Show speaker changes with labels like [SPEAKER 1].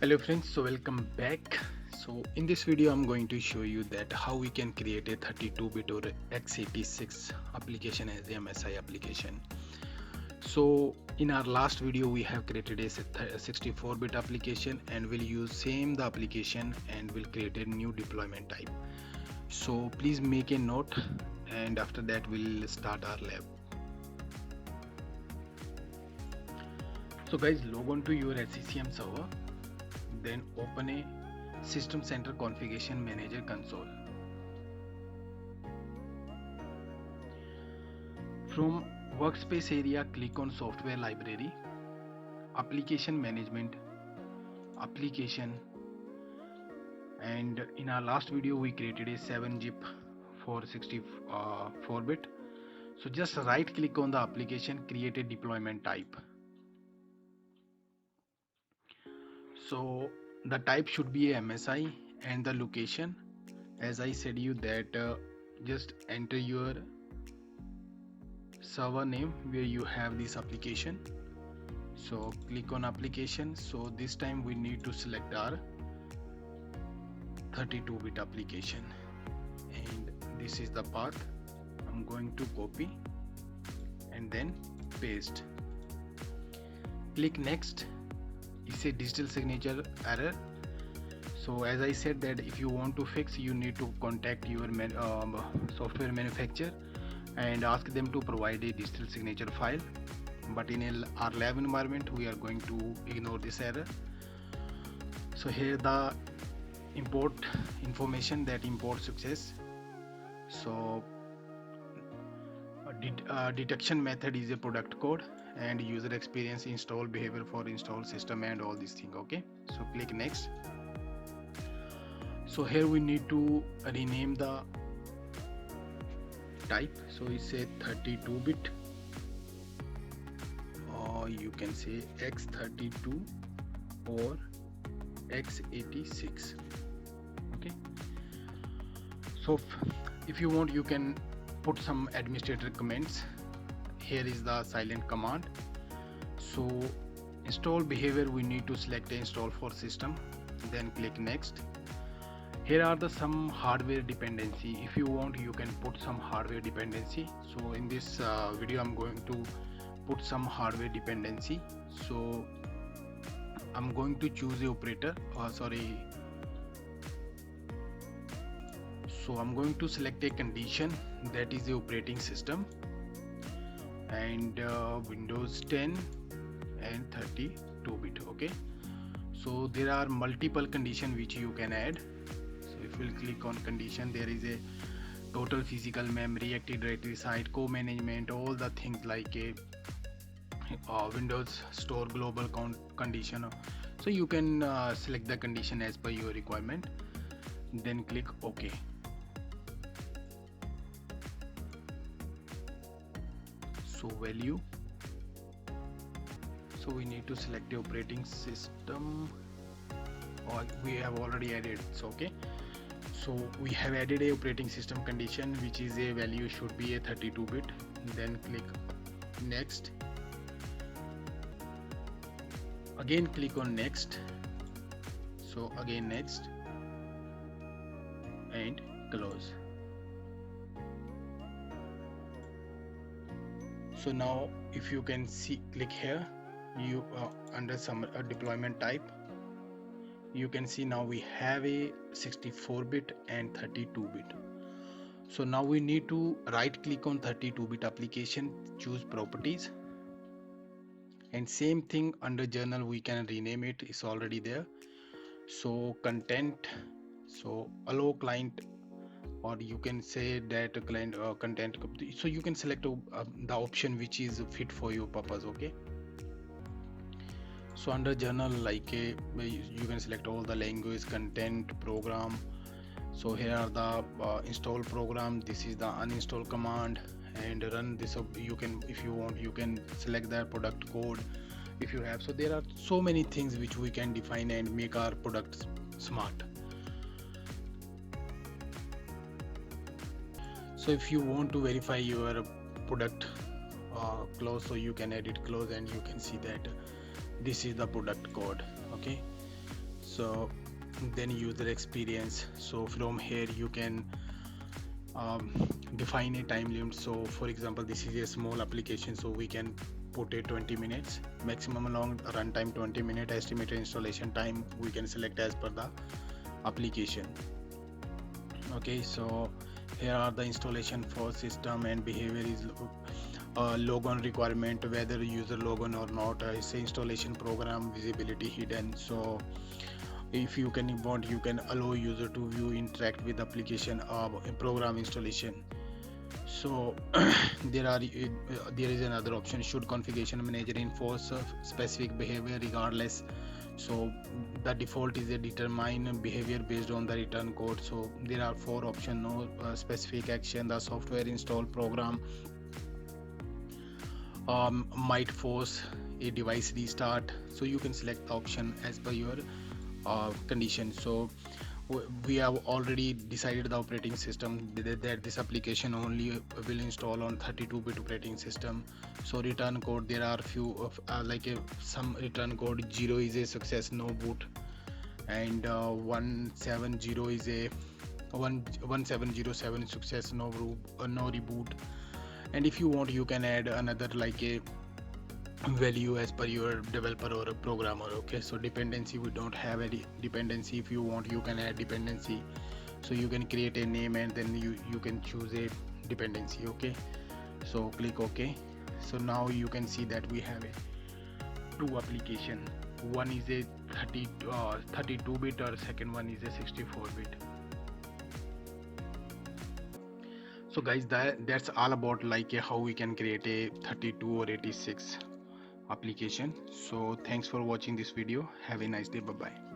[SPEAKER 1] Hello friends, so welcome back. So in this video I'm going to show you that how we can create a 32-bit or x86 application as a MSI application. So in our last video we have created a 64-bit application and we'll use same the application and we'll create a new deployment type. So please make a note and after that we'll start our lab. So guys, log on to your SCCM server, then open a System Center Configuration Manager console. From workspace area, click on Software Library, Application Management, Application, and in our last video we created a 7-zip for 64-bit. So just right click on the application, create a deployment type. So the type should be a MSI and the location, as I said you that just enter your server name where you have this application. So click on application. So this time we need to select our 32-bit application and this is the path. I'm going to copy and then paste. Click next. It's a digital signature error. So as I said that if you want to fix, you need to contact your software manufacturer and ask them to provide a digital signature file, but in our lab environment we are going to ignore this error. So here the import information, that import success. So detection method is a product code and user experience, install behavior for install system and all these things. Okay, so click next. So here we need to rename the type. So it's a 32-bit or you can say x32 or x86. Okay, so if you want you can put some administrator comments. Here is the silent command. So install behavior, we need to select install for system, then click next. Here are the some hardware dependency. If you want you can put some hardware dependency. So in this video I'm going to put some hardware dependency. So I'm going to choose a operator, so I'm going to select a condition, that is the operating system, and Windows 10 and 32-bit. Okay, so there are multiple conditions which you can add. So if we'll click on condition, there is a total physical memory, active directory site, co-management, all the things like a Windows Store global condition. So you can select the condition as per your requirement, then click OK. So value, so we need to select the operating system, or we have already added. So okay, so we have added a operating system condition which is a value should be a 32-bit, then click next. Again click on next. So again next and close. So now if you can see, click here, you under some deployment type, you can see now we have a 64-bit and 32-bit. So now we need to right click on 32-bit application, choose properties, and same thing under journal we can rename it, it's already there. So content, so allow client, or you can say that client content, so you can select the option which is fit for your purpose. Okay, so under journal like you can select all the language, content, program. So here are the install program, this is the uninstall command, and run this up. You can, if you want, you can select the product code if you have. So there are so many things which we can define and make our products smart. So if you want to verify your product close, so you can edit close and you can see that this is the product code. Okay, So then user experience. So from here you can um, define a time limit. So for example, this is a small application, so we can put a 20 minutes maximum long runtime, 20-minute estimated installation time we can select as per the application. Okay, so here are the installation for system and behavior is logon requirement, whether user logon or not. Say installation program visibility hidden. So if you can want, you can allow user to view interact with application program installation. So there is another option, should configuration manager enforce specific behavior regardless. So the default is a determine behavior based on the return code. So there are four options: no specific action, the software install program might force a device restart. So you can select the option as per your condition. So we have already decided the operating system that this application only will install on 32-bit operating system. So return code, there are few of some return code. 0 is a success, no boot, and 170 is a 1707 success, no reboot. And if you want, you can add another like a value as per your developer or a programmer. Okay, so dependency, we don't have any dependency. If you want, you can add dependency. So you can create a name and then you can choose a dependency. Okay, so click OK. So now you can see that we have a two application. One is a 32-bit or second one is a 64-bit. So guys, that's all about like how we can create a 32 or 86 application. So thanks for watching this video. Have a nice day. Bye bye.